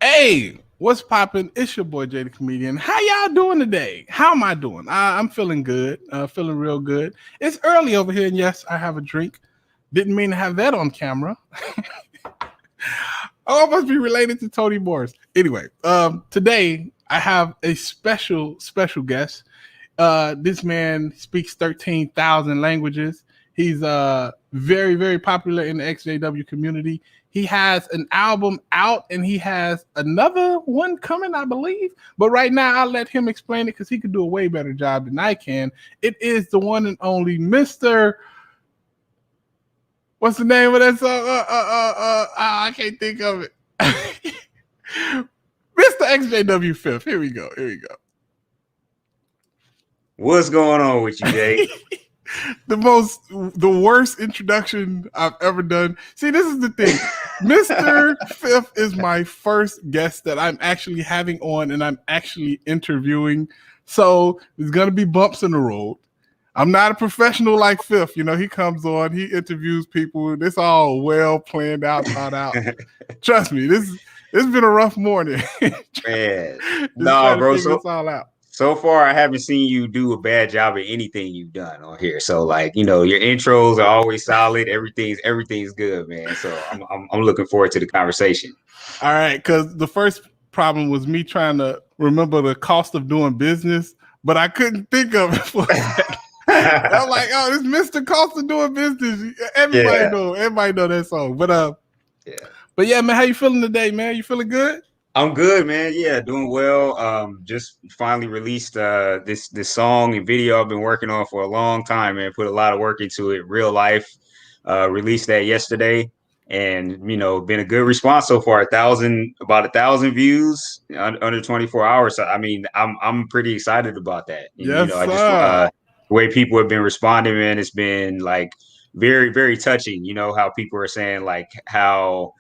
Hey, what's poppin'? It's your boy Jay the Comedian. How y'all doing today? How am I doing? I'm feeling good. Feeling real good. It's early over here, and yes, I have a drink. Didn't mean to have that on camera. Oh, I must be related to Tony Morris. Anyway, today I have a special guest. This man speaks 13,000 languages. He's very, very popular in the EXJW community. He has an album out and he has another one coming, I believe. But right now, I'll let him explain it because he could do a way better job than I can. It is the one and only Mr. What's the name of that song? I can't think of it. Mr. EXJW Fifth. Here we go. What's going on with you, Jay? The worst introduction I've ever done. See, this is the thing. Mr. Fifth is my first guest that I'm actually having on and I'm actually interviewing. So there's going to be bumps in the road. I'm not a professional like Fifth. You know, he comes on, he interviews people. This all well planned out, thought out. Trust me, it's been a rough morning. Man, no, bro. All out. So far, I haven't seen you do a bad job at anything you've done on here. So, like, you know, your intros are always solid. Everything's good, man. So I'm looking forward to the conversation. All right, because the first problem was me trying to remember the cost of doing business, but I couldn't think of it for that. I'm like, oh, this Mr. Cost of Doing Business. Everybody know that song. But yeah, man, how you feeling today, man? You feeling good? I'm good, man. Yeah, doing well. Just finally released this song and video I've been working on for a long time, man. Put a lot of work into it. Real life. Released that yesterday, and you know, been a good response so far. About 1,000 views under 24 hours. So, I mean, I'm pretty excited about that. And, yes, you know, I just the way people have been responding, man, it's been like very, very touching. You know, how people are saying like how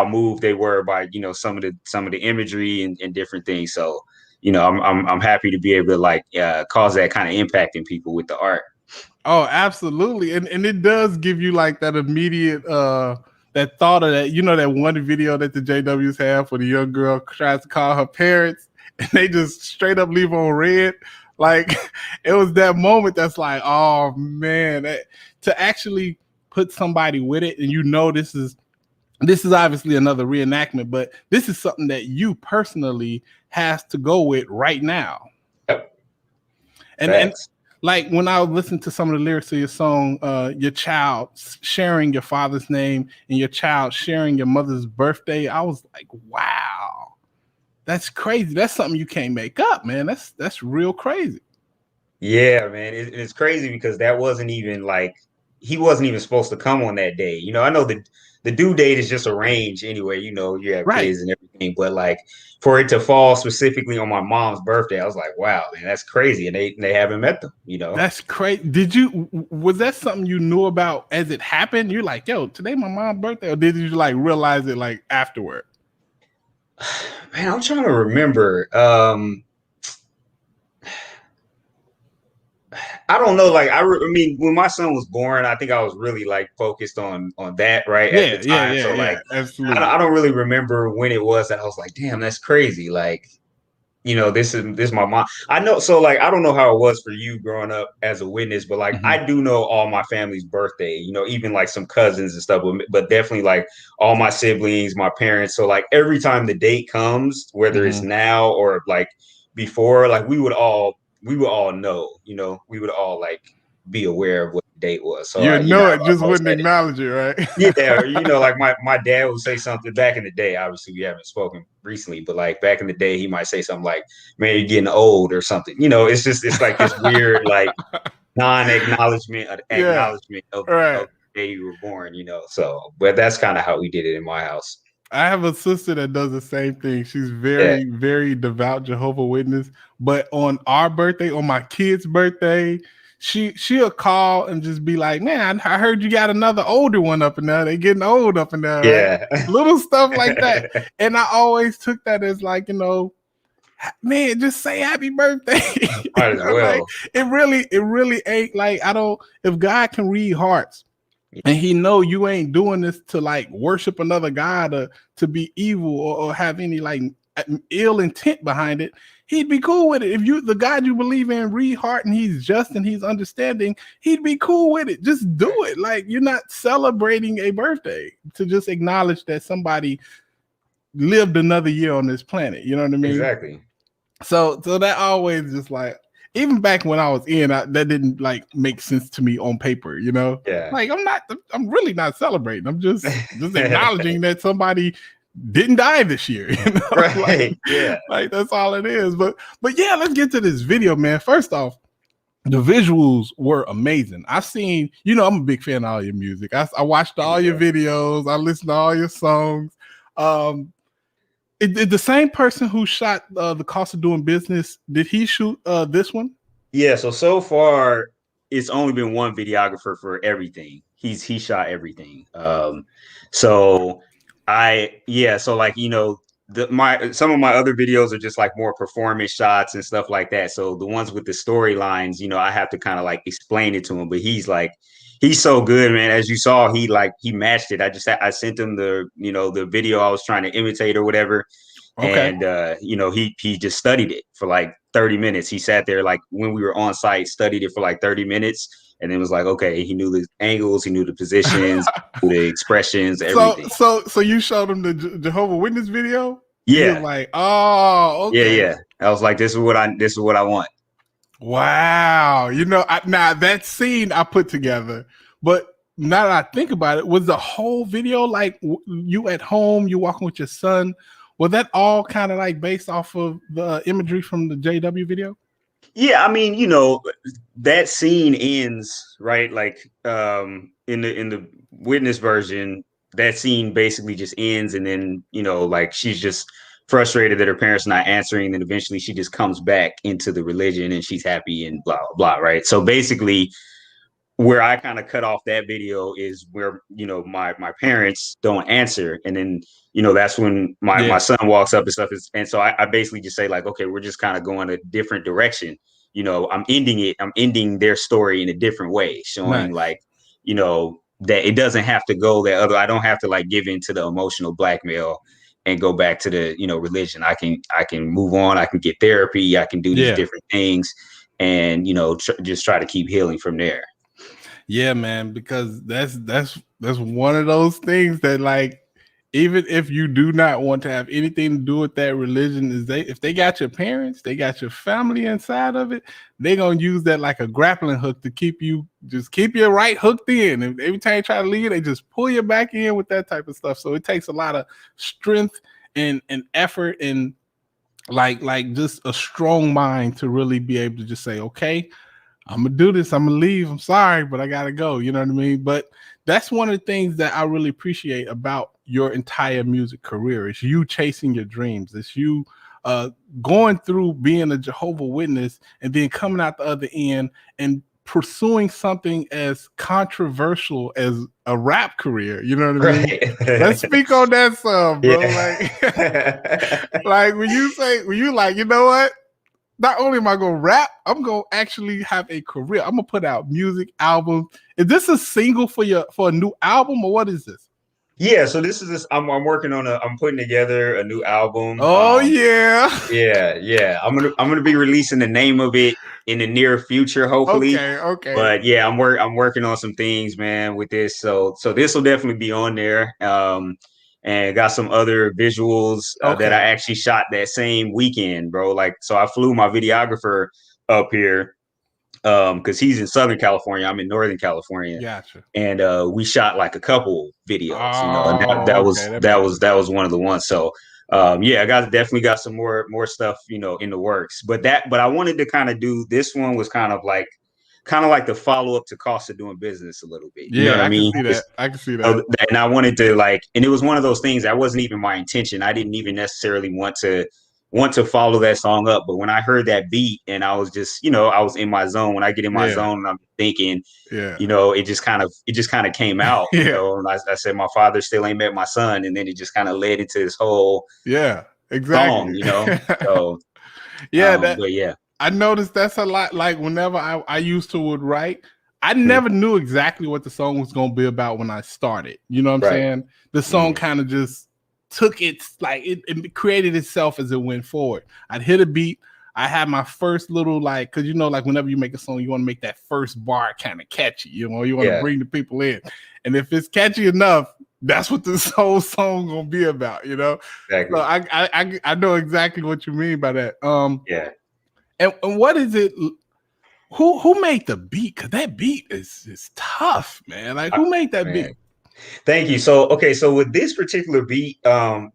moved they were by, you know, some of the imagery and different things. So, you know, I'm happy to be able to like cause that kind of impact in people with the art. Oh, absolutely. And it does give you like that immediate that thought of that, you know, that one video that the JWs have where the young girl tries to call her parents and they just straight up leave on red. Like it was that moment that's like, oh man, to actually put somebody with it, and you know this is obviously another reenactment, but this is something that you personally has to go with right now. Yep. And like when I listened to some of the lyrics of your song, your child sharing your father's name and your child sharing your mother's birthday, I was like, wow. That's crazy. That's something you can't make up, man. That's real crazy. Yeah, man. It's crazy because that wasn't even like, he wasn't even supposed to come on that day. You know, I know the due date is just arranged anyway. You know, you have kids and everything, but like for it to fall specifically on my mom's birthday, I was like, wow, man, that's crazy. And they haven't met them, you know. That's crazy. Was that something you knew about as it happened? You're like, yo, today my mom's birthday, or did you like realize it like afterward? Man, I'm trying to remember. I don't know. Like, I mean, when my son was born, I think I was really like focused on that right at the time. So like, absolutely. I don't really remember when it was that I was like, damn, that's crazy. Like, you know, this is my mom. I know. So like, I don't know how it was for you growing up as a witness, but like, I do know all my family's birthday, you know, even like some cousins and stuff, but definitely like all my siblings, my parents. So like every time the date comes, whether it's now or like before, like we would all know, you know, we would all like be aware of what the date was. So you know, it just wouldn't acknowledge it, right? Yeah, you know, like my dad would say something back in the day. Obviously, we haven't spoken recently, but like back in the day, he might say something like, "Man, you're getting old" or something. You know, it's like this weird like non-acknowledgement of the day you were born. You know, so but that's kind of how we did it in my house. I have a sister that does the same thing. She's very, very devout Jehovah's Witness. But on our birthday, on my kid's birthday, she'll call and just be like, "Man, I heard you got another older one up in there. They getting old up in there." Yeah, right? Little stuff like that. And I always took that as like, you know, man, just say happy birthday. Might as well. Like, it really ain't like, if God can read hearts, and he know you ain't doing this to like worship another god or to be evil or have any like ill intent behind it, he'd be cool with it. If you the God you believe in read heart and he's just and he's understanding, he'd be cool with it. Just do it. Like you're not celebrating a birthday to just acknowledge that somebody lived another year on this planet. You know what I mean? Exactly. So that always just like, even back when I was that didn't like make sense to me on paper, you know? Yeah. Like I'm really not celebrating. I'm just acknowledging that somebody didn't die this year. You know? Right. Like, yeah. Like that's all it is. But yeah, let's get to this video, man. First off, the visuals were amazing. I've seen, you know, I'm a big fan of all your music. I watched all your videos. I listened to all your songs. The same person who shot The Cost of Doing Business, did he shoot this one? Yeah, so far it's only been one videographer for everything. He shot everything. So like, you know, some of my other videos are just like more performance shots and stuff like that. So the ones with the storylines, you know, I have to kind of like explain it to him, but he's so good, man. As you saw, he matched it. I sent him the video I was trying to imitate or whatever. Okay. And you know, he just studied it for like 30 minutes. He sat there like when we were on site, studied it for like 30 minutes, and then was like, okay, he knew the angles, he knew the positions, the expressions, everything. So you showed him the Jehovah's Witness video? Yeah. He was like, oh, okay. Yeah. I was like, this is what I want. Wow. You know, now that scene I put together, but now that I think about it, was the whole video like you at home, you walking with your son? Was that all kind of like based off of the imagery from the JW video? Yeah, I mean, you know, that scene ends right, like in the witness version, that scene basically just ends, and then you know, like she's just frustrated that her parents are not answering, and eventually she just comes back into the religion and she's happy and blah blah blah, right? So basically, where I kind of cut off that video is where, you know, my parents don't answer. And then, you know, that's when my son walks up and stuff. And so I basically just say like, okay, we're just kind of going a different direction. You know, I'm ending their story in a different way, showing like, you know, that it doesn't have to go that other, I don't have to like give in to the emotional blackmail and go back to the, you know, religion. I can move on. I can get therapy. I can do these different things and, you know, just try to keep healing from there. Yeah, man, because that's one of those things that like, even if you do not want to have anything to do with that religion, if they got your parents, they got your family inside of it, they're gonna use that like a grappling hook to keep you right hooked in. And every time you try to leave, they just pull you back in with that type of stuff. So it takes a lot of strength and effort and like just a strong mind to really be able to just say, okay, I'm gonna do this. I'm gonna leave. I'm sorry, but I gotta go. You know what I mean? But that's one of the things that I really appreciate about your entire music career. It's you chasing your dreams. It's you going through being a Jehovah's Witness and then coming out the other end and pursuing something as controversial as a rap career. You know what I mean? Let's speak on that some, bro. Like when you like, you know what? Not only am I going to rap, I'm going to actually have a career. I'm going to put out music, albums. Is this a single for a new album or what is this? Yeah, so I'm working on I'm putting together a new album. Oh yeah. Yeah. I'm gonna be releasing the name of it in the near future, hopefully. Okay. But yeah, I'm working on some things, man, with this. So this will definitely be on there. And got some other visuals that I actually shot that same weekend, bro. Like, so I flew my videographer up here because he's in Southern California. I'm in Northern California. Gotcha. And we shot like a couple videos, you know, and that was one of the ones. So yeah, I definitely got some more stuff, you know, in the works. But I wanted to kind of do this one was kind of like the follow up to Cost of Doing Business a little bit. You know what I mean? I can see that. And I wanted to like, and it was one of those things that wasn't even my intention. I didn't even necessarily want to follow that song up. But when I heard that beat and I was just, you know, I was in my zone. When I get in my zone and I'm thinking, you know, it just kind of came out, you know, and I said, my father still ain't met my son. And then it just kind of led into this whole song, you know? So but yeah. I noticed that's a lot. Like whenever I used to would write, I never knew exactly what the song was going to be about when I started. You know what I'm saying? The song kind of just took its, like, it created itself as it went forward. I'd hit a beat. I had my first little, like, because, you know, like, whenever you make a song, you want to make that first bar kind of catchy. You know, you want to bring the people in. And if it's catchy enough, that's what this whole song going to be about, you know? Exactly. So I know exactly what you mean by that. And what is it? Who made the beat? Because that beat is tough, man. Like, who made that beat? Thank you. So, okay, so with this particular beat,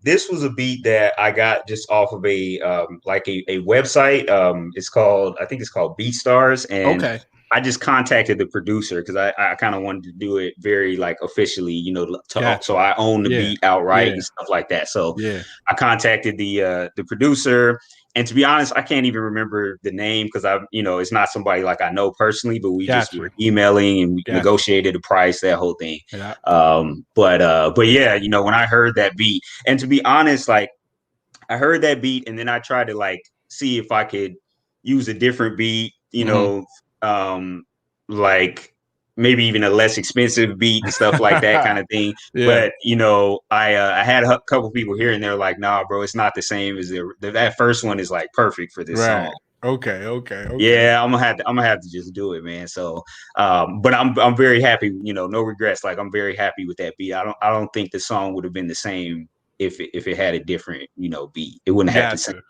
this was a beat that I got just off of a website. I think it's called BeatStars, and I just contacted the producer because I kind of wanted to do it very like officially, you know, so I own the beat outright and stuff like that. So I contacted the producer. And to be honest, I can't even remember the name because it's not somebody like I know personally, but we just were emailing and we negotiated a price, that whole thing. But yeah, you know, when I heard that beat, and to be honest, like I heard that beat and then I tried to like see if I could use a different beat, you know, like maybe even a less expensive beat and stuff like that kind of thing. But, you know, I had a couple people here and they're like, nah, bro, it's not the same as that first one is like perfect for this song. Okay. Yeah, I'm gonna have to just do it, man. So, but I'm very happy, you know, no regrets. Like I'm very happy with that beat. I don't think the song would have been the same if it had a different, you know, beat. It wouldn't have the same.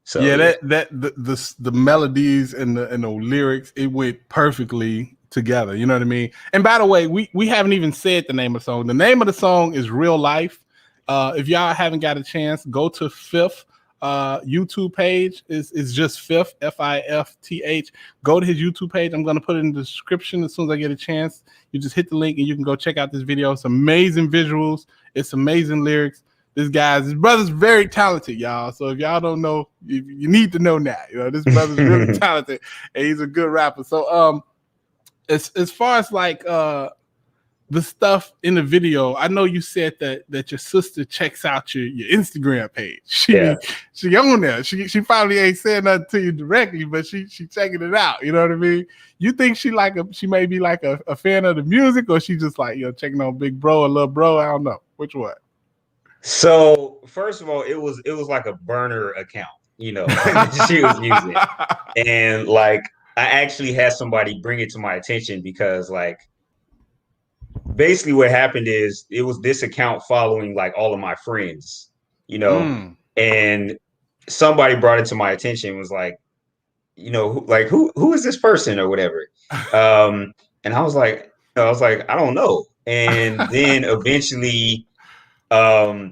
So the melodies and the lyrics, it went perfectly together. You know what I mean? And by the way, we haven't even said the name of the song. The name of the song is Real Life. If y'all haven't got a chance, go to Fifth YouTube page. It's just Fifth, Fifth. Go to his YouTube page. I'm gonna put it in the description as soon as I get a chance. You just hit the link and you can go check out this video. It's amazing visuals. It's amazing lyrics. His brother's very talented, y'all. So if y'all don't know, you need to know now. You know, this brother's really talented and he's a good rapper. So as far as like the stuff in the video, I know you said that your sister checks out your Instagram page. She on there. She probably ain't saying nothing to you directly, but she checking it out. You know what I mean? You think she may be like a fan of the music, or she just like, you know, checking on big bro or little bro? I don't know. Which one? So first of all, it was like a burner account, you know, she was using, and like I actually had somebody bring it to my attention because like basically what happened is it was this account following like all of my friends, you know, and somebody brought it to my attention, was like, you know, like who is this person or whatever, and I was like, I don't know, and then eventually I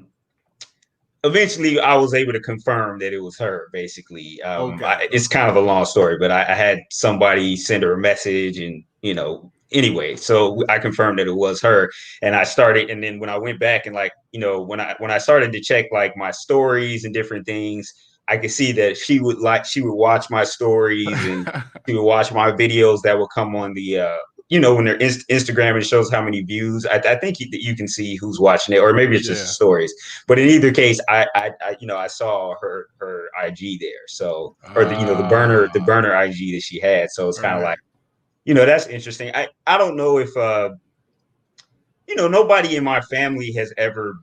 was able to confirm that it was her, basically. It's kind of a long story, but I had somebody send her a message and, you know, anyway, so I confirmed that it was her, and I started, and then when I went back and like, you know, when I started to check like my stories and different things, I could see that she would watch my stories and she would watch my videos that would come on the, you know, when they're Instagram, it shows how many views. I think you can see who's watching it, or maybe it's just the stories. But in either case, I you know, I saw her IG there. So, or the, you know, the burner IG that she had. So it's kind of like, you know, that's interesting. I don't know if you know, nobody in my family has ever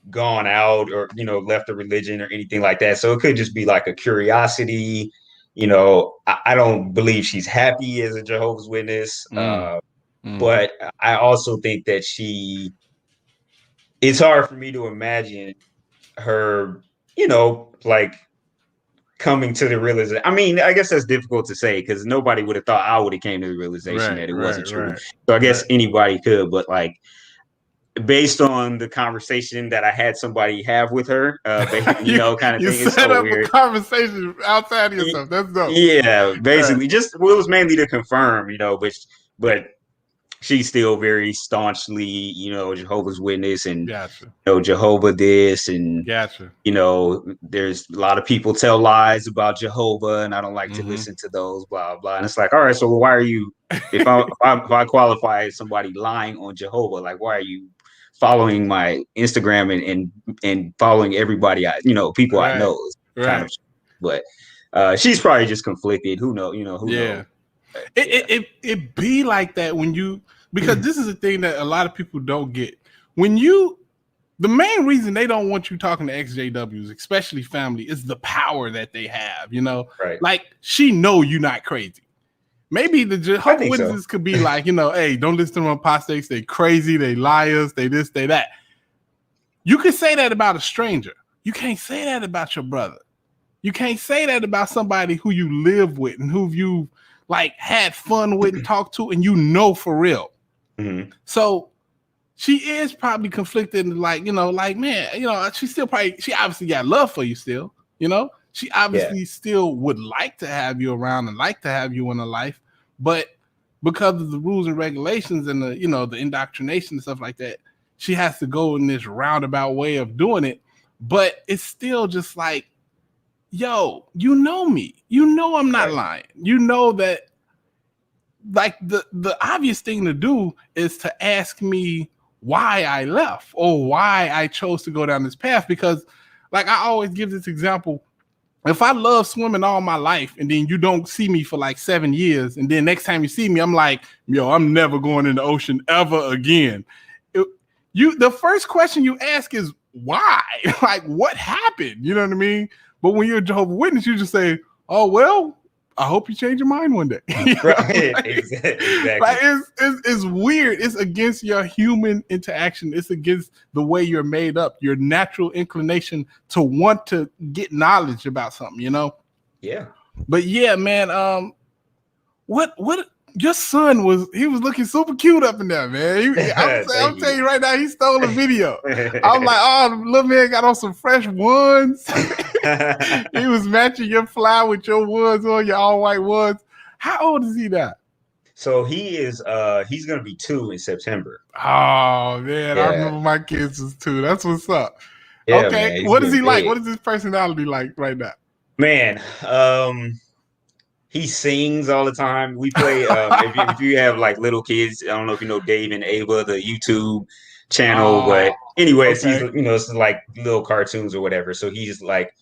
gone out or, you know, left a religion or anything like that. So it could just be like a curiosity. You know, I don't believe she's happy as a Jehovah's Witness, but I also think that it's hard for me to imagine her, you know, like coming to the realization. I mean, I guess that's difficult to say because nobody would have thought I would have came to the realization that it wasn't true. So I guess anybody could, but like, based on the conversation that I had somebody have with her, you know, kind of thing. You set up a conversation outside of yourself. That's dope. Yeah, basically, it was mainly to confirm, you know, but she's still very staunchly, you know, Jehovah's Witness, and you know, Jehovah this, and you know, there's a lot of people tell lies about Jehovah, and I don't like to listen to those, blah blah. And it's like, all right, so why are you? If I qualify as somebody lying on Jehovah, like, why are you following my Instagram and following everybody you know, people I know, kind of, but she's probably just conflicted. Who knows? You know, who knows? It be like that when you, because this is a thing that a lot of people don't get. When you, the main reason they don't want you talking to XJWs, especially family, is the power that they have. You know, Right. like she know you're not crazy. Maybe the Jehovah's Witnesses could be like, you know, hey, don't listen to them apostates. They crazy. They liars. They this. They that. You can say that about a stranger. You can't say that about your brother. You can't say that about somebody who you live with and who you like had fun with and talked to, and you know for real. Mm-hmm. So she is probably conflicted, like, you know, like, man, you know, she obviously got love for you still, you know. She obviously still would like to have you around and like to have you in her life, but because of the rules and regulations and the, you know, the indoctrination and stuff like that, she has to go in this roundabout way of doing it. But it's still just like, yo, you know me. You know I'm not lying. You know that, like, the obvious thing to do is to ask me why I left or why I chose to go down this path. Because, like, I always give this example. If I love swimming all my life and then you don't see me for like 7 years, and then next time you see me, I'm like, yo, I'm never going in the ocean ever again. The first question you ask is why? Like, what happened? You know what I mean? But when you're a Jehovah's Witness, you just say, oh, well, I hope you change your mind one day. Right. Like, exactly. Like, it's weird. It's against your human interaction. It's against the way you're made up, your natural inclination to want to get knowledge about something, you know? Yeah. But yeah, man, what your son was looking super cute up in there, man. I'm telling you right now, he stole a video. I'm like, oh, the little man got on some fresh ones. He was matching your fly with your ones on, your all white ones. How old is he now? So he's gonna be 2 in September. Oh man, I remember my kids was 2. That's what's up. Yeah, okay, man, what is he like? What is his personality like right now? Man, he sings all the time. We play. If you have like little kids, I don't know if you know Dave and Ava, the YouTube channel, but anyways, he's, you know, it's like little cartoons or whatever. So he's like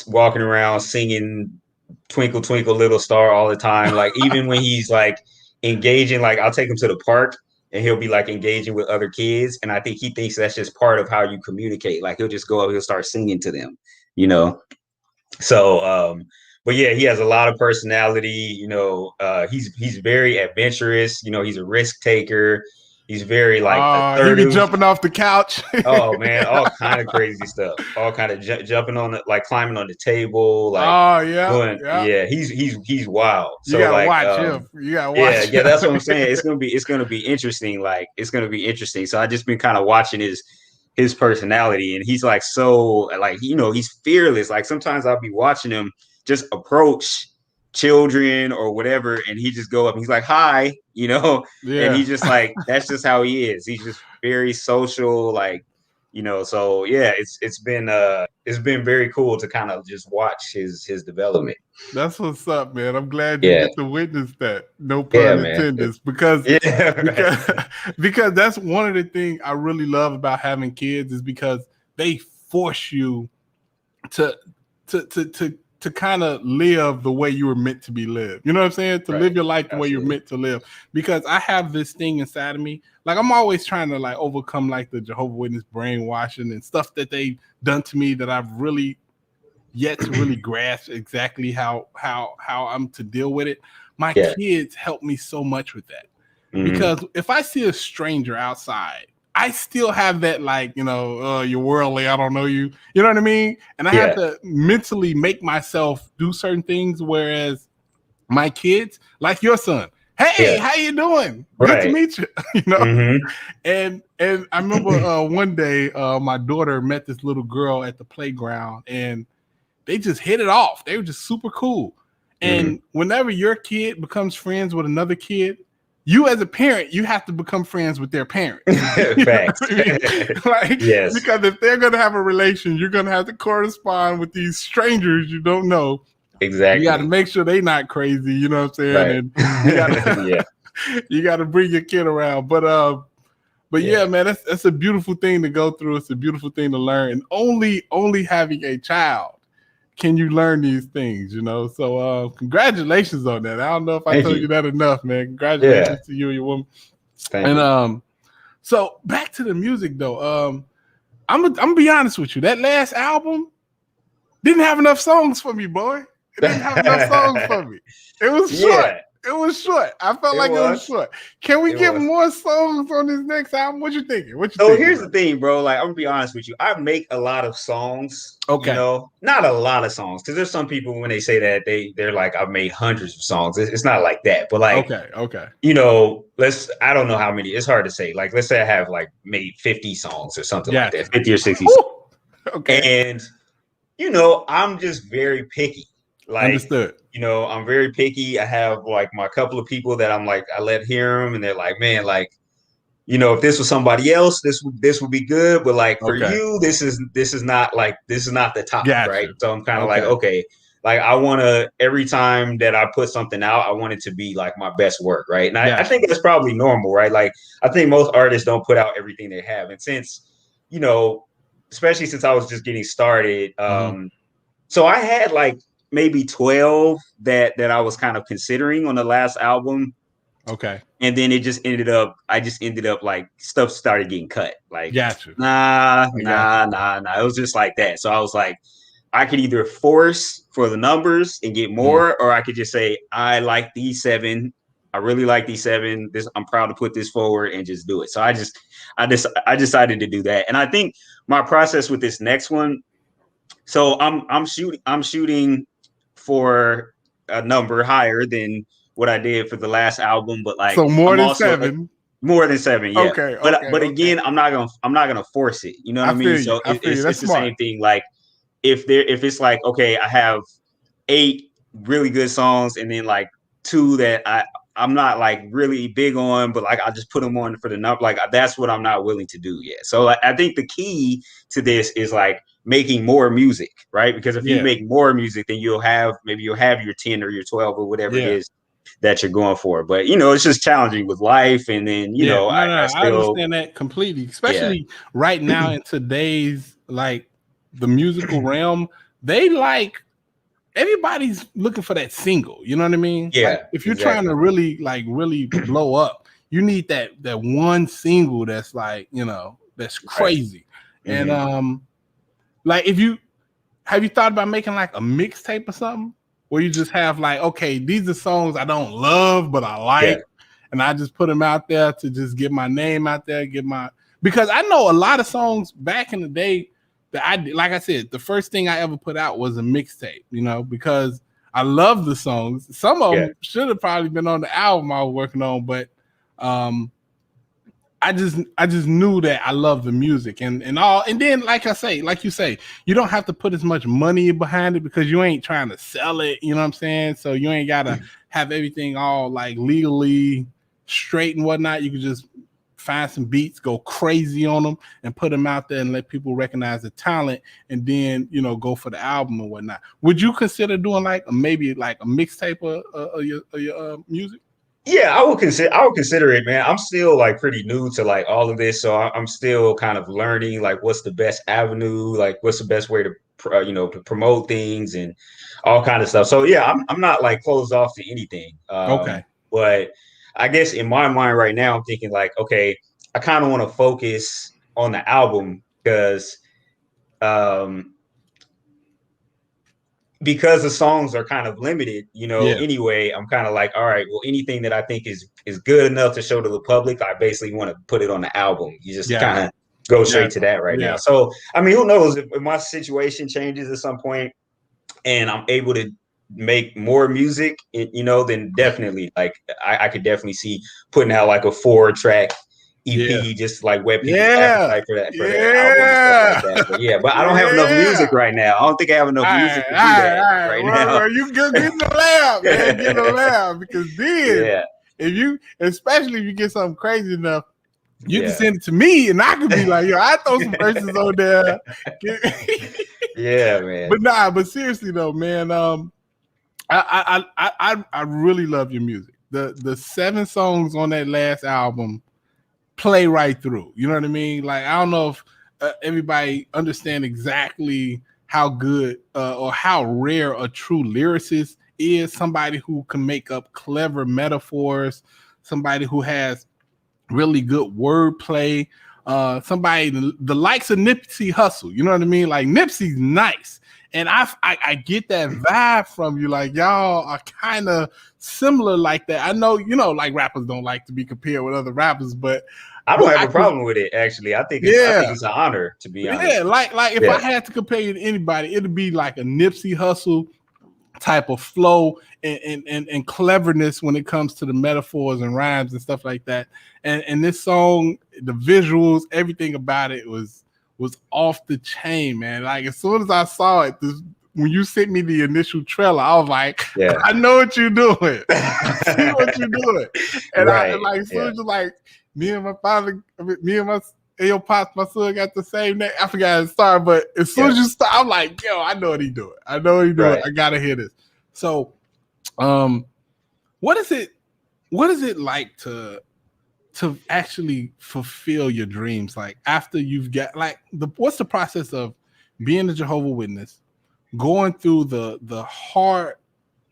walking around singing "Twinkle Twinkle Little Star" all the time. Like, even when he's like engaging, like, I'll take him to the park and he'll be like engaging with other kids, and I think he thinks that's just part of how you communicate. Like, he'll just go up, he'll start singing to them, you know. So, but yeah, he has a lot of personality. You know, he's very adventurous. You know, he's a risk taker. He's very like assertive. He be jumping off the couch. Oh man, all kind of crazy stuff. All kind of jumping on it, like climbing on the table. Like, he's wild. So, you gotta watch him. You gotta watch. Yeah, that's what I'm saying. It's gonna be interesting. Like, it's gonna be interesting. So I just been kind of watching his personality, and he's like, so, like, you know, he's fearless. Like, sometimes I'll be watching him just approach children or whatever, and he just go up and he's like, hi, you know. And he's just like, that's just how he is. He's just very social, like, you know. So yeah, it's been very cool to kind of just watch his development. That's what's up, man. I'm glad you get to witness that. No pun intended. Because that's one of the things I really love about having kids, is because they force you to kind of live the way you were meant to be lived. You know what I'm saying? To live your life the way you're meant to live. Because I have this thing inside of me. Like, I'm always trying to like overcome like the Jehovah's Witness brainwashing and stuff that they've done to me that I've really yet to really grasp exactly how I'm to deal with it. My kids help me so much with that. Because if I see a stranger outside, I still have that, like, you know, you're worldly, I don't know you. You know what I mean? And I have to mentally make myself do certain things. Whereas my kids, like your son, hey, how you doing? Good to meet you. You know? And I remember one day my daughter met this little girl at the playground, and they just hit it off. They were just super cool. And whenever your kid becomes friends with another kid, you as a parent, you have to become friends with their parents. Facts. Like, because if they're going to have a relation, you're going to have to correspond with these strangers you don't know. Exactly. You got to make sure they're not crazy. You know what I'm saying? Right. And you got to bring your kid around. But yeah, man, that's a beautiful thing to go through. It's a beautiful thing to learn. And only having a child can you learn these things, you know? So congratulations on that. I don't know if I Thank told you. you that enough, man. Yeah. Congratulations to you and your woman. Thank And you. so back to the music though. I'm gonna be honest with you. That last album didn't have enough songs for me, boy. It didn't have enough songs for me. It was short. Yeah, It was short. I felt it like it was was. short. Can we It get was. more songs on this next album? What you thinking? What you So thinking, here's the bro? thing, bro. Like, I'm gonna be honest with you. I make a lot of songs, Okay. not a lot of songs. Because there's some people when they say that they're like, I've made hundreds of songs. It's not like that. But like, Okay. Okay. I don't know how many. It's hard to say. Like, let's say I have like made 50 songs or something like that, Gotcha. 50 or 60 songs. Woo! Okay. And I'm just very picky. Like, Understood. I'm very picky. I have like my couple of people that I'm like, I let hear them, and they're like, man, like, if this was somebody else, this would be good. But like for Okay. you, this is not the top, right? Gotcha. So I'm kind of like, Okay. okay, like I want to every time that I put something out, I want it to be like my best work, right? And I Gotcha. think that's probably normal, right? Like I think most artists don't put out everything they have, and since especially since I was just getting started, so I had like maybe 12 that I was kind of considering on the last album. Okay. And then I just ended up like stuff started getting cut. Like, Gotcha. nah. It was just like that. So I was like, I could either force for the numbers and get more, or I could just say, I like these 7. I really like these 7. I'm proud to put this forward and just do it. So I decided to do that. And I think my process with this next one, so I'm shooting for a number higher than what I did for the last album, but like So more I'm than also 7. more than 7, yeah. Okay. But again, I'm not gonna force it. You know what I mean? Feel you. So I feel you. That's it's the smart. same thing. Like if it's like, okay, I have 8 really good songs and then like 2 that I'm not like really big on, but like I just put them on for the number. Like that's what I'm not willing to do yet. So like, I think the key to this is like making more music, right? Because if you make more music, then you'll have your 10 or your 12 or whatever it is that you're going for. But it's just challenging with life, and then I I still understand that completely, especially right now in today's like the musical realm. They like everybody's looking for that single. You know what I mean? Yeah. Like, if you're trying to really blow up, you need that one single that's like, that's crazy. Right. And like have you thought about making like a mixtape or something where you just have like, okay, these are songs I don't love but I like, and I just put them out there to just get my name out there, because I know a lot of songs back in the day that like I said, the first thing I ever put out was a mixtape, because I love the songs. Some of them should have probably been on the album I was working on, but I just knew that I love the music and then like you say, you don't have to put as much money behind it because you ain't trying to sell it, you know what I'm saying? So you ain't gotta have everything all like legally straight and whatnot. You can just find some beats, go crazy on them, and put them out there and let people recognize the talent, and then go for the album or whatnot. Would you consider doing like maybe like a mixtape of your music? Yeah, I would consider it, man. I'm still like pretty new to like all of this, so I'm still kind of learning like what's the best avenue, like what's the best way to to promote things and all kind of stuff. So yeah, I'm not like closed off to anything. Okay. But I guess in my mind right now, I'm thinking like, okay, I kind of want to focus on the album because the songs are kind of limited, anyway, I'm kind of like, all right, well, anything that I think is good enough to show to the public, I basically want to put it on the album. You just kind of go straight to that right now. So, I mean, who knows if my situation changes at some point and I'm able to make more music, then definitely like I could definitely see putting out like a 4-track EP, just like whet people's appetite for that album and stuff like that. But I don't have enough music right now. I don't think I have enough music to do that right now. You get in the lab, man. Get in the lab, because then especially if you get something crazy enough, you can send it to me and I can be like, yo, I throw some verses on there. Yeah, man. But seriously though, man, I really love your music. The 7 songs on that last album play right through. You know what I mean? Like, I don't know if everybody understand exactly how good or how rare a true lyricist is. Somebody who can make up clever metaphors, somebody who has really good wordplay, somebody the likes of Nipsey Hussle. You know what I mean? Like Nipsey's nice. And I get that vibe from you. Like y'all are kind of similar like that. I know, you know, like rappers don't like to be compared with other rappers, but I don't have a problem with it, actually. I think it's an honor, to be honest. Yeah, like if I had to compare you to anybody, it'd be like a Nipsey Hussle type of flow and cleverness when it comes to the metaphors and rhymes and stuff like that. And this song, the visuals, everything about it was off the chain, man. Like as soon as I saw it, when you sent me the initial trailer, I was like, I know what you're doing. I see what you're doing. And I like as soon as like me and my father, me and my Yo Pops, my son got the same name. I forgot his star, but as soon as you start, I'm like, yo, I know what he doing. I know what he doing. I gotta hear this. So, what is it like to actually fulfill your dreams? Like after you've got what's the process of being a Jehovah's Witness, going through the hard,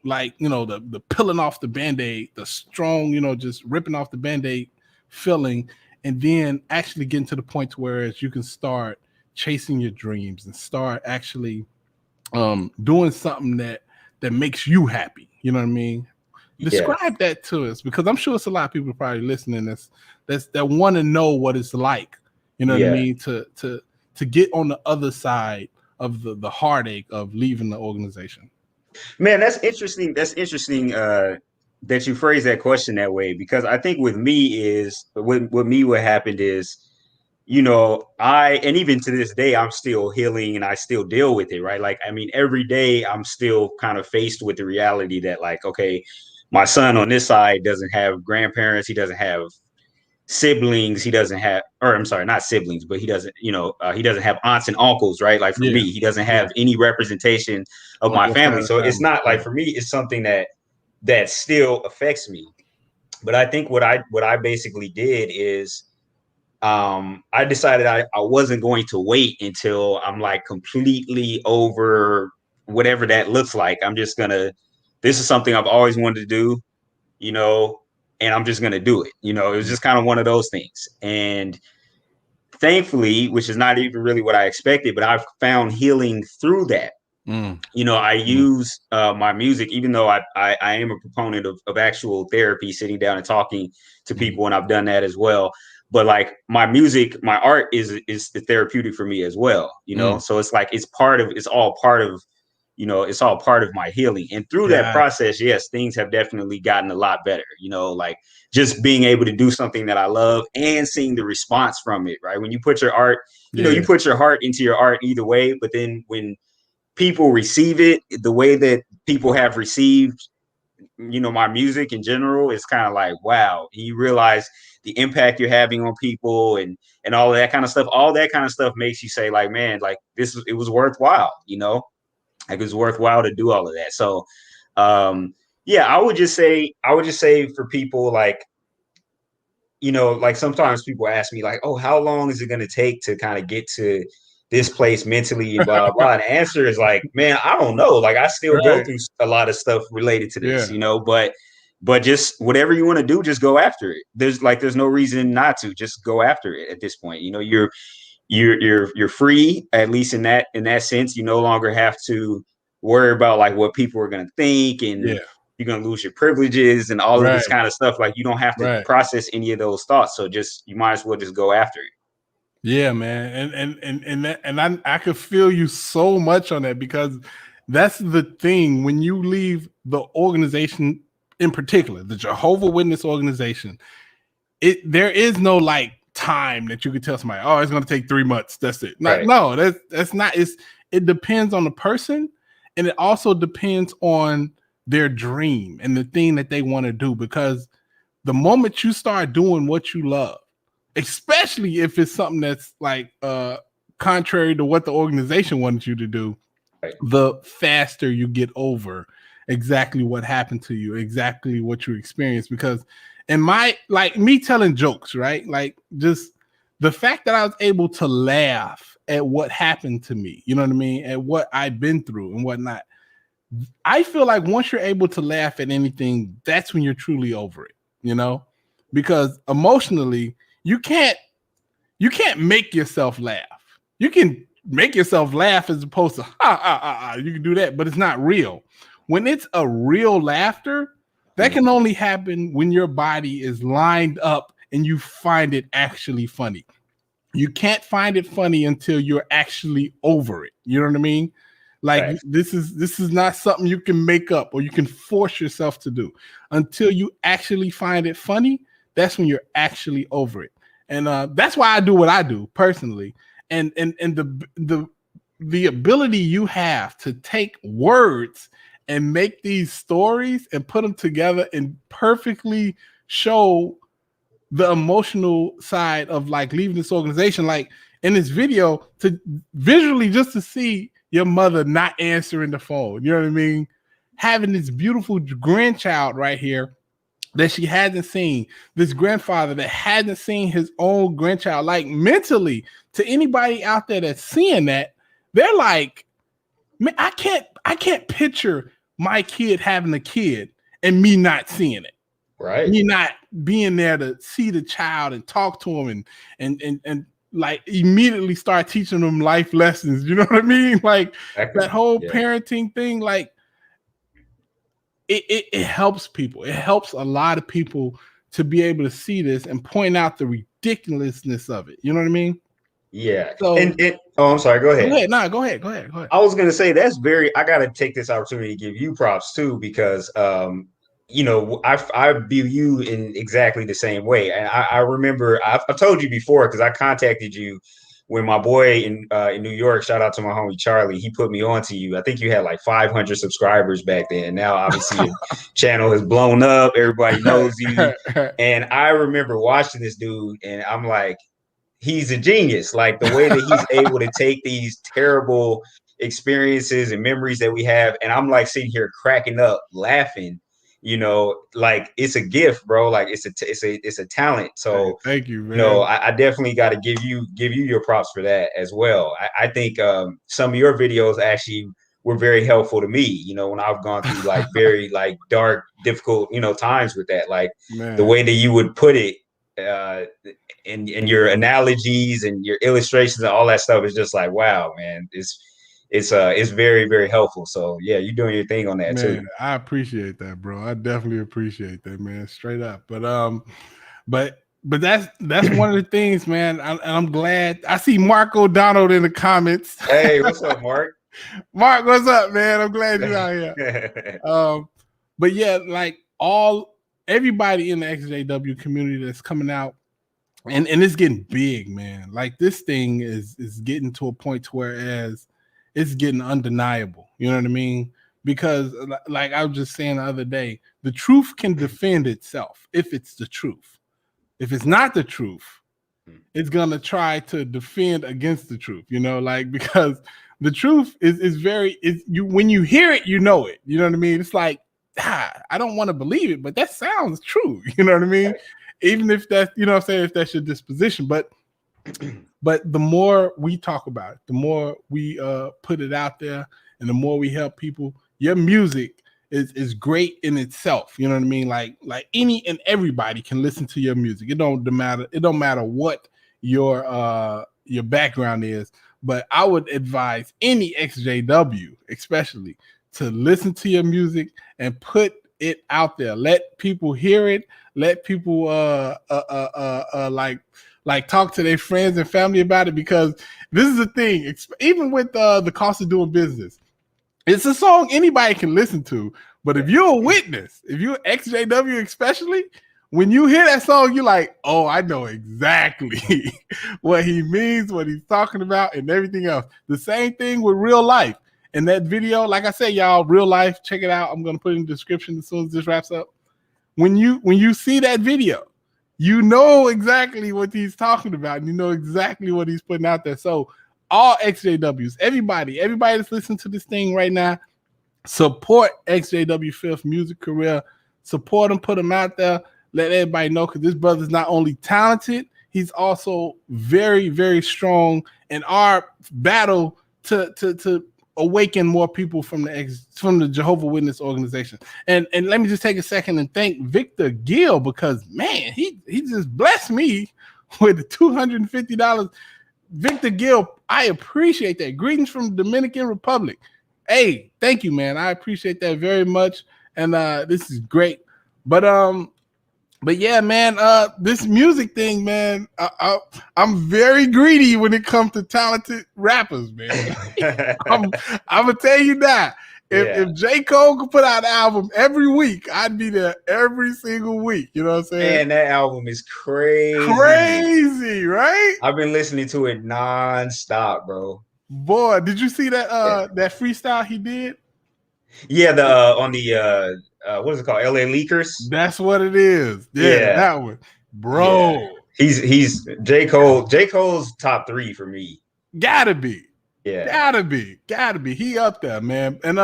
like, you know, the peeling off the Band-Aid, the strong, you know, just ripping off the Band-Aid feeling, and then actually getting to the point to where you can start chasing your dreams and start actually doing something that makes you happy. You know what I mean? Describe that to us, because I'm sure it's a lot of people probably listening that want to know what it's like. You know what I mean? To get on the other side of the heartache of leaving the organization. Man, that's interesting. That's interesting that you phrase that question that way, because I think with me what happened is, you know, and even to this day, I'm still healing and I still deal with it, right? Like, I mean, every day I'm still kind of faced with the reality that, like, okay, my son on this side doesn't have grandparents, he doesn't have siblings, he doesn't have, or I'm sorry, not siblings, but he doesn't, you know, he doesn't have aunts and uncles, right? Like for me, he doesn't have any representation of my family. So it's not like, for me, it's something that still affects me. But I think what I basically did is I decided I wasn't going to wait until I'm like completely over whatever that looks like. This is something I've always wanted to do, you know, and I'm just going to do it. You know, it was just kind of one of those things. And thankfully, which is not even really what I expected, but I've found healing through that. You know, I use my music, even though I am a proponent of actual therapy, sitting down and talking to people, and I've done that as well. But like my music, my art is the therapeutic for me as well, you know? So it's like, it's all part of my healing. And through that process, yes, things have definitely gotten a lot better, you know, like just being able to do something that I love and seeing the response from it, right? When you put your art, you know, you put your heart into your art either way, but then when people receive it the way that people have received, you know, my music in general, it's kind of like, wow, you realize the impact you're having on people and all of that kind of stuff. All that kind of stuff makes you say, like, man, like it was worthwhile, you know, like it was worthwhile to do all of that. So I would just say for people, like, you know, like sometimes people ask me like, oh, how long is it going to take to kind of get to this place mentally and blah, blah, blah. And the answer is like, man, I don't know. Like I still go through a lot of stuff related to this, you know, but just whatever you want to do, just go after it. There's no reason not to. Just go after it at this point. You know, you're free, at least in that sense. You no longer have to worry about like what people are going to think, and you're going to lose your privileges and all of this kind of stuff. Like you don't have to process any of those thoughts. So you might as well just go after it. Yeah, man. And I could feel you so much on that, because that's the thing. When you leave the organization, in particular, the Jehovah's Witness organization, there is no like time that you could tell somebody, oh, it's going to take 3 months. That's it. No, that's not. It depends on the person, and it also depends on their dream and the thing that they want to do. Because the moment you start doing what you love, especially if it's something that's like contrary to what the organization wanted you to do, the faster you get over exactly what happened to you, exactly what you experienced. Because me telling jokes, right? Like just the fact that I was able to laugh at what happened to me, you know what I mean, at what I've been through and whatnot. I feel like once you're able to laugh at anything, that's when you're truly over it, you know, because emotionally you can't make yourself laugh. You can make yourself laugh as opposed to you can do that, but it's not real. When it's a real laughter, that can only happen when your body is lined up and you find it actually funny. You can't find it funny until you're actually over it. You know what I mean? Like Right. this is not something you can make up or you can force yourself to do. Until you actually find it funny, that's when you're actually over it. And that's why I do what I do personally. And the ability you have to take words and make these stories and put them together and perfectly show the emotional side of like leaving this organization, like in this video, to visually just to see your mother not answering the phone, you know what I mean, having this beautiful grandchild right here that she hadn't seen, this grandfather that hadn't seen his own grandchild, like mentally, to anybody out there that's seeing that, they're like, man, I can't picture my kid having a kid and me not seeing it. Right. Me not being there to see the child and talk to him and like immediately start teaching them life lessons. You know what I mean? Like that whole parenting thing, like it helps people. It helps a lot of people to be able to see this and point out the ridiculousness of it. You know what I mean? Yeah. So, I'm sorry. Go ahead. Go ahead. I was going to say I got to take this opportunity to give you props too, because, I view you in exactly the same way. And I remember I've told you before, because I contacted you when my boy in New York, shout out to my homie Charlie, he put me on to you. I think you had like 500 subscribers back then. Now, obviously, your channel has blown up. Everybody knows you. And I remember watching this dude, and I'm like, he's a genius. Like the way that he's able to take these terrible experiences and memories that we have, and I'm like sitting here cracking up, laughing. Like it's a gift, bro. Like it's a talent. So thank you, man. I definitely got to give you your props for that as well. I think some of your videos actually were very helpful to me. When I've gone through like very like dark, difficult times with that. Like the way that you would put it. And your analogies and your illustrations and all that stuff is just like, wow, man, it's very, very helpful. So yeah, you're doing your thing on that too. I appreciate that, bro. I definitely appreciate that, man. Straight up. But that's one of the things, man. I'm glad I see Mark O'Donnell in the comments. Hey, what's up, Mark? Mark, what's up, man? I'm glad you're out here. But yeah, like everybody in the XJW community that's coming out, and it's getting big, man. Like this thing is getting to a point to whereas it's getting undeniable. You know what I mean? Because like I was just saying the other day, the truth can defend itself if it's the truth. If it's not the truth, it's gonna try to defend against the truth, like because the truth is when you hear it, you know it. You know what I mean? It's like, I don't want to believe it, but that sounds true. You know what I mean? Right. Even if that's, if that's your disposition, but the more we talk about it, the more we put it out there, and the more we help people. Your music is great in itself. You know what I mean? Like any and everybody can listen to your music. It don't matter what your background is. But I would advise any XJW, especially, to listen to your music and put it out there. Let people hear it. Let people like talk to their friends and family about it, because this is the thing. Even with the cost of doing business, it's a song anybody can listen to. But if you're a witness, if you're XJW especially, when you hear that song, you're like, oh, I know exactly what he means, what he's talking about, and everything else. The same thing with Real Life. In that video, like I said, y'all, Real Life, check it out. I'm going to put it in the description as soon as this wraps up. When you see that video, you know exactly what he's talking about, and you know exactly what he's putting out there. So all XJWs, everybody that's listening to this thing right now, support EXJW Fifth music career. Support him, put him out there. Let everybody know, because this brother's not only talented, he's also very, very strong in our battle to awaken more people from the Jehovah's Witness organization. And let me just take a second and thank Victor Gill, because man, he just blessed me with $250. Victor Gill, I appreciate that. Greetings from the Dominican Republic. Hey, thank you, man. I appreciate that very much. And this is great. But yeah, man, this music thing, man, I'm very greedy when it comes to talented rappers, man. I'm gonna tell you that. If J. Cole could put out an album every week, I'd be there every single week. You know what I'm saying? Man, that album is crazy. Crazy, right? I've been listening to it nonstop, bro. Boy, did you see that that freestyle he did? Yeah, on the what is it called? LA Leakers? That's what it is. Yeah. That one. Bro. Yeah. He's J. Cole. J. Cole's top 3 for me. Gotta be. Yeah. Gotta be. He up there, man. And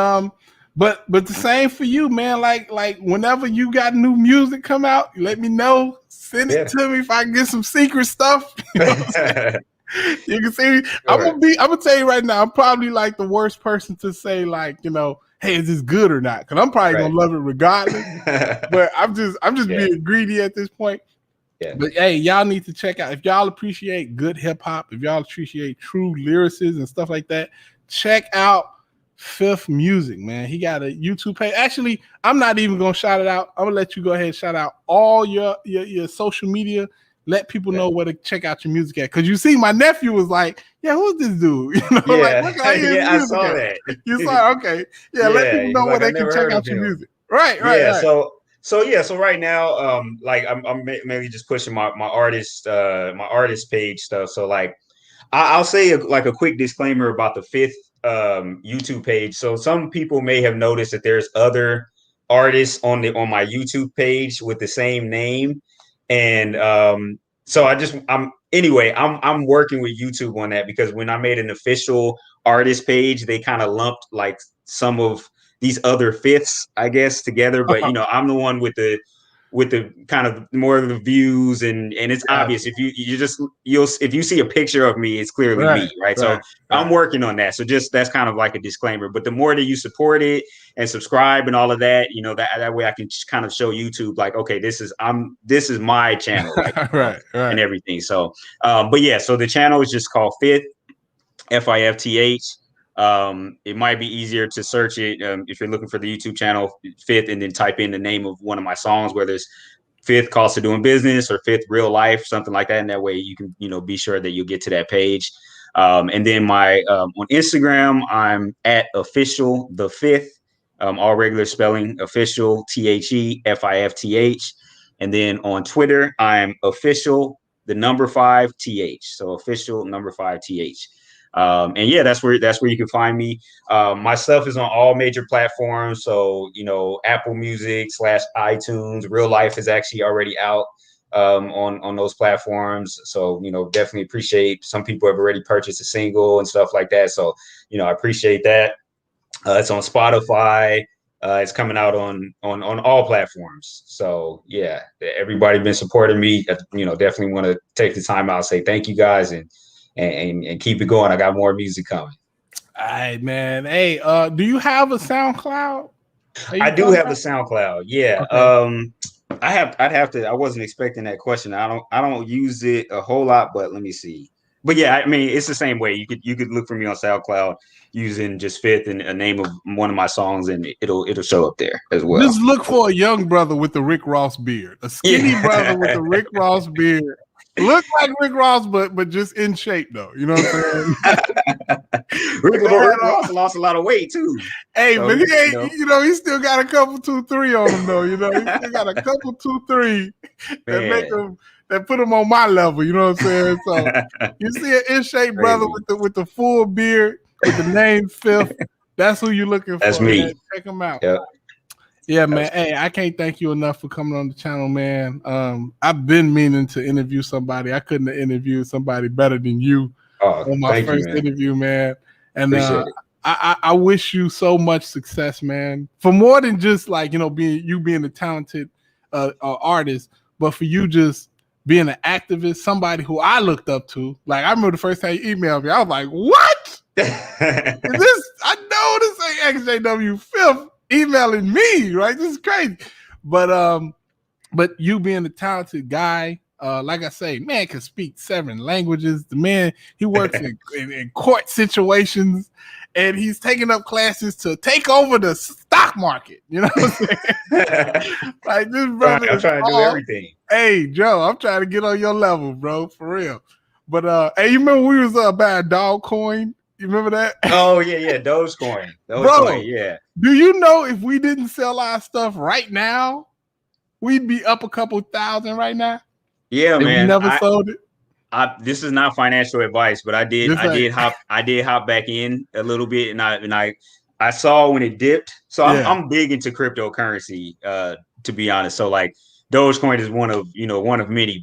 but the same for you, man. Like whenever you got new music come out, let me know. Send it to me if I can get some secret stuff. You know what I'm saying? You can see, I'm gonna tell you right now, I'm probably like the worst person to say, like, you know, hey, is this good or not? Because I'm probably gonna love it regardless. But I'm just being greedy at this point. Yeah. But hey, y'all need to check out, if y'all appreciate good hip hop, if y'all appreciate true lyricists and stuff like that, check out Fifth Music, man. He got a YouTube page. Actually, I'm not even gonna shout it out. I'm gonna let you go ahead and shout out all your social media. Let people know where to check out your music at. Because you see, my nephew was like, yeah, who's this dude? You know, like, look how I saw that. You saw it? Okay. Yeah, let people know where they can check out your music. Right. So right now, like I'm mainly just pushing my artist page stuff. So like I'll say like a quick disclaimer about the Fifth YouTube page. So some people may have noticed that there's other artists on my YouTube page with the same name. And so I'm working with YouTube on that, because when I made an official artist page, they kind of lumped like some of these other fifths, I guess, together. But you know, I'm the one with the kind of more of the views, and it's obvious if if you see a picture of me, it's clearly me, right? So I'm working on that. So just that's kind of like a disclaimer. But the more that you support it and subscribe and all of that, you know, that way I can kind of show YouTube like, okay, this is my channel, right, and everything. So but yeah, so the channel is just called Fifth, FIFTH. It might be easier to search it if you're looking for the YouTube channel Fifth, and then type in the name of one of my songs, whether it's Fifth Cost of Doing Business or Fifth Real Life, something like that. And that way you can, you know, be sure that you'll get to that page. And then my on Instagram, I'm at official the Fifth, all regular spelling, official THEFIFTH. And then on Twitter, I'm official the number 5TH. So official number 5TH. And yeah, that's where you can find me. My stuff is on all major platforms. So, you know, Apple Music / iTunes. Real Life is actually already out on those platforms. So, you know, definitely appreciate, some people have already purchased a single and stuff like that. So, you know, I appreciate that. It's on Spotify. It's coming out on all platforms. So yeah, everybody been supporting me. You know, definitely want to take the time out and say thank you guys, and keep it going. I got more music coming. All right, man. Hey, do you have a SoundCloud? I do have a SoundCloud. Yeah. Okay. I wasn't expecting that question. I don't use it a whole lot, but let me see. But yeah, I mean, it's the same way. You could look for me on SoundCloud using just Fifth and a name of one of my songs, and it'll show up there as well. Just look for a young brother with the Rick Ross beard, a skinny brother with the Rick Ross beard. Look like Rick Ross, but just in shape though. You know what I'm saying? Rick Ross lost a lot of weight too. Hey, so, but he ain't. You know, he still got a couple 2-3 on him though. You know, he still got a couple 2-3 that make him, that put him on my level. You know what I'm saying? So you see an in shape brother with the full beard with the name Fifth. That's who you're looking for. That's me. Man. Check him out. Yep. Yeah, man. Hey, I can't thank you enough for coming on the channel, man. I've been meaning to interview somebody. I couldn't have interviewed somebody better than you on my first interview, man. And I wish you so much success, man. For more than just like, you know, being a talented artist, but for you just being an activist, somebody who I looked up to. Like, I remember the first time you emailed me, I was like, what? I know this ain't EXJW Fifth emailing me, right? This is crazy. But you being a talented guy, like I say, man can speak 7 languages. The man, he works in court situations, and he's taking up classes to take over the stock market. You know what I'm saying? Like, this brother I'm trying to do everything. Hey, Joe, I'm trying to get on your level, bro, for real. But hey, you remember we was buying Dogecoin? You remember that? Oh yeah, Dogecoin. Bro, Yeah. Do you know if we didn't sell our stuff right now, we'd be up a couple thousand right now? Yeah, if man. We never sold it. This is not financial advice, but I did hop back in a little bit, and I saw when it dipped. So I'm big into cryptocurrency, to be honest. So like Dogecoin is one of many,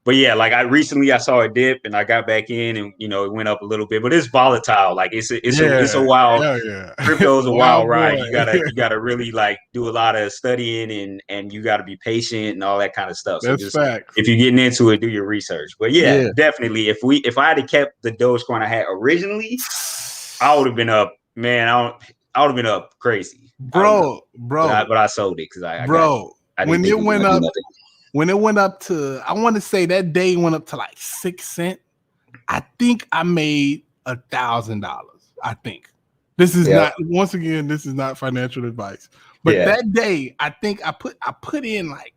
but yeah, like I saw a dip and I got back in, and it went up a little bit, but it's volatile. Like it's a wild, crypto's a wild ride. You gotta really like do a lot of studying and you gotta be patient and all that kind of stuff. So That's facts. If you're getting into it, do your research. But yeah, definitely. If I had kept the Dogecoin I had originally, I would have been up, man. I would have been up crazy, bro. But I sold it because when it went up. When it went up to, I want to say that day went up to like 6 cents. I think I made $1,000. I think this is not, once again, this is not financial advice. But that day, I think I put in like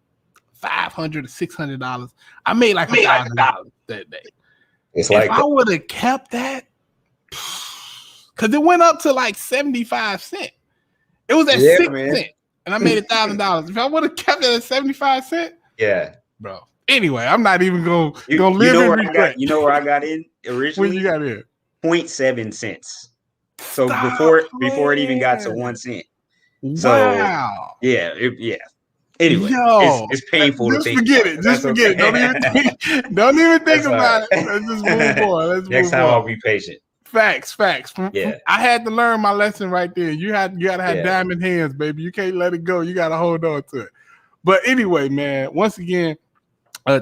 $500 to $600. I made like $1,000 that day. If I would have kept that, because it went up to like 75 cents. It was at 6 cents, and I made $1,000. If I would have kept it at 75 cents. Yeah, bro. Anyway, I'm not even gonna live in regret. You know where I got in originally? When you got in? 0.7 cents. So before it even got to 1 cent. So, wow. Yeah. Anyway, it's painful to think. Just forget it. Don't even think about it. Let's just move on. Next time I'll be patient. Facts. Yeah. I had to learn my lesson right there. You gotta have diamond hands, baby. You can't let it go. You gotta hold on to it. But anyway, man, once again,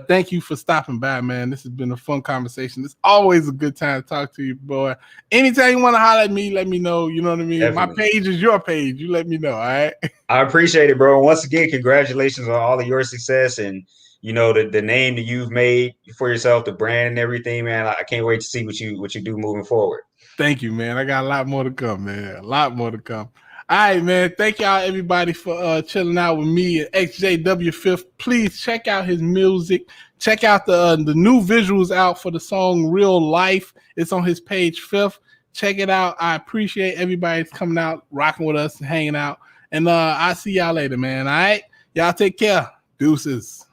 thank you for stopping by, man. This has been a fun conversation. It's always a good time to talk to you, boy. Anytime you want to holler at me, let me know. You know what I mean? Definitely. My page is your page. You let me know, all right? I appreciate it, bro. Once again, congratulations on all of your success and, the name that you've made for yourself, the brand and everything, man. I can't wait to see what you do moving forward. Thank you, man. I got a lot more to come, man. A lot more to come. All right, man. Thank y'all, everybody, for chilling out with me at EXJW Fifth. Please check out his music. Check out the new visuals out for the song Real Life. It's on his page, Fifth. Check it out. I appreciate everybody coming out, rocking with us, and hanging out. And I'll see y'all later, man. All right? Y'all take care. Deuces.